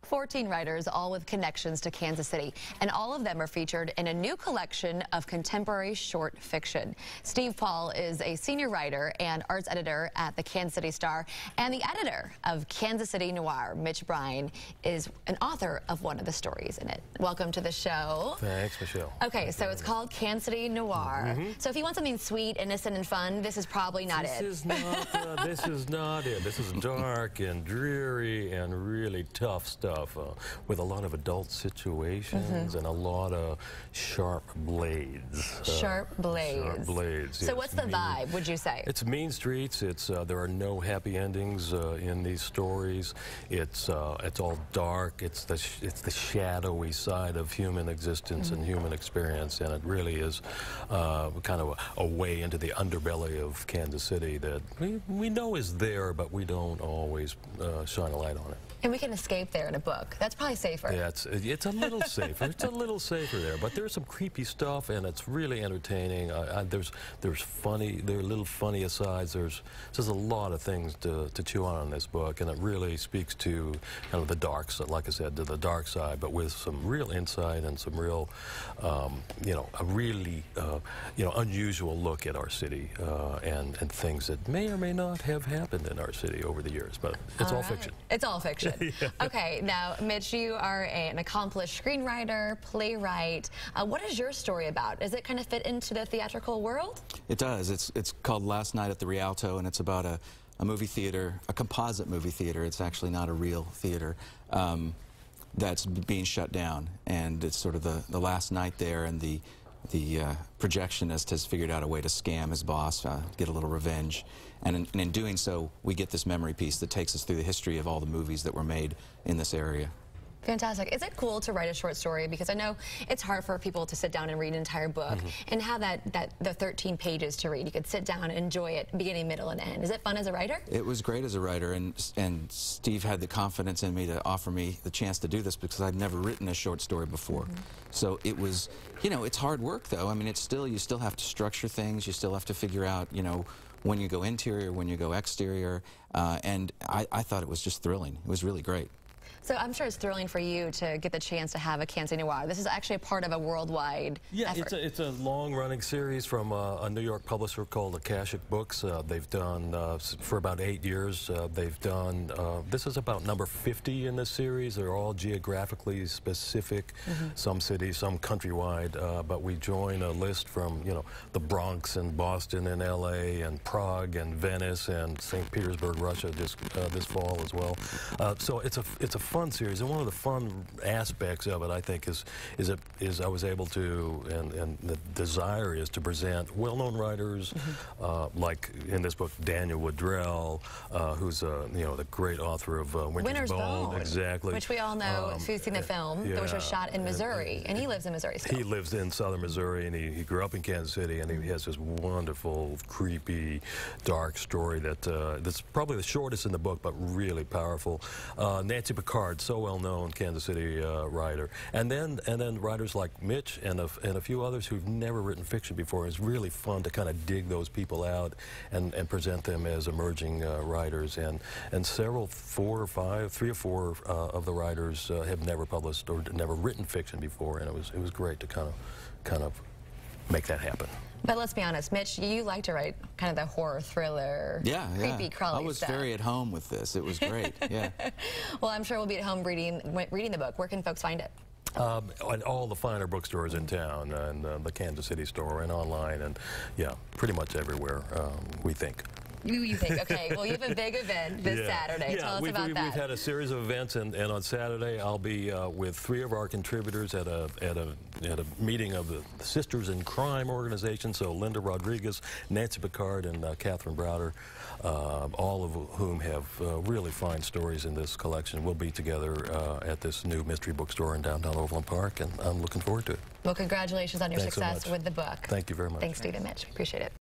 14 writers, all with connections to Kansas City, and all of them are featured in a new collection of contemporary short fiction. Steve Paul is a senior writer and arts editor at the Kansas City Star, and the editor of Kansas City Noir. Mitch Brian is an author of one of the stories in it. Welcome to the show. Thanks, Michelle. Okay, so it's called Kansas City Noir. So if you want something sweet, innocent, and fun, this is probably not it. This is not it. This is dark and dreary and really tough stuff. With a lot of adult situations and a lot of sharp blades. Sharp blades. Sharp blades. So what's the vibe, would you say? It's mean streets. It's there are no happy endings in these stories. It's all dark. It's the shadowy side of human existence and human experience, and it really is kind of a way into the underbelly of Kansas City that we know is there, but we don't always shine a light on it. And we can escape there in a book. That's probably safer. Yeah, it's a little safer. It's a little safer there, but there's some creepy stuff, and it's really entertaining. There's funny. There are little funny asides. There's just a lot of things to chew on in this book, and it really speaks to kind of the dark side, like I said, to the dark side, but with some real insight and some real, a really, unusual look at our city and things that may or may not have happened in our city over the years. But it's all fiction. It's all fiction. Yeah. Okay, now, Mitch, you are an accomplished screenwriter, playwright. What is your story about? Does it kind of fit into the theatrical world? It does. It's called Last Night at the Rialto, and it's about a movie theater, a composite movie theater. It's actually not a real theater that's being shut down, and it's sort of the last night there, and the projectionist has figured out a way to scam his boss, get a little revenge. And in doing so, we get this memory piece that takes us through the history of all the movies that were made in this area. Fantastic. Is it cool to write a short story? Because I know it's hard for people to sit down and read an entire book and have the 13 pages to read. You could sit down and enjoy it beginning, middle, and end. Is it fun as a writer? It was great as a writer, and Steve had the confidence in me to offer me the chance to do this because I'd never written a short story before. So it was, it's hard work though. I mean, you still have to structure things. You still have to figure out, when you go interior, when you go exterior, and I thought it was just thrilling. It was really great. So I'm sure it's thrilling for you to get the chance to have a Kansas City Noir. This is actually a part of a worldwide effort. It's a long-running series from a New York publisher called Akashic Books. They've done, for about 8 years, they've done, this is about number 50 in this series. They're all geographically specific, some cities, some countrywide, but we join a list from, the Bronx and Boston and LA and Prague and Venice and St. Petersburg, Russia, just this fall as well. So it's a fun series, and one of the fun aspects of it, I think, is I was able to, and the desire is to present well-known writers, like in this book, Daniel Woodrell, who's the great author of Winter's Bone, exactly, which we all know if we've seen the film, which was shot in Missouri, and he lives in Missouri still. He lives in southern Missouri, and he grew up in Kansas City, and he has this wonderful, creepy, dark story that's probably the shortest in the book, but really powerful. Nancy Picard, so well-known Kansas City writer, and then writers like Mitch and a few others who've never written fiction before. It's really fun to kind of dig those people out and present them as emerging writers. And several, 3 or 4 of the writers have never published or never written fiction before, and it was great to kind of make that happen. But let's be honest, Mitch, you like to write kind of the horror thriller, creepy, crawly I was stuff. very at home with this. It was great, yeah. Well, I'm sure we'll be at home reading the book. Where can folks find it? At all the finer bookstores in town, and the Kansas City store, and online, and pretty much everywhere, we think. You think, okay, well, you have a big event this Saturday. Tell us about that. We've had a series of events, and on Saturday I'll be with 3 of our contributors at a meeting of the Sisters in Crime organization, so Linda Rodriguez, Nancy Picard, and Catherine Browder, all of whom have really fine stories in this collection. We'll be together at this new mystery bookstore in downtown Overland Park, and I'm looking forward to it. Well, congratulations on your Thanks success so much. with the book. Thank you very much. Thanks, Steve and Mitch. Appreciate it.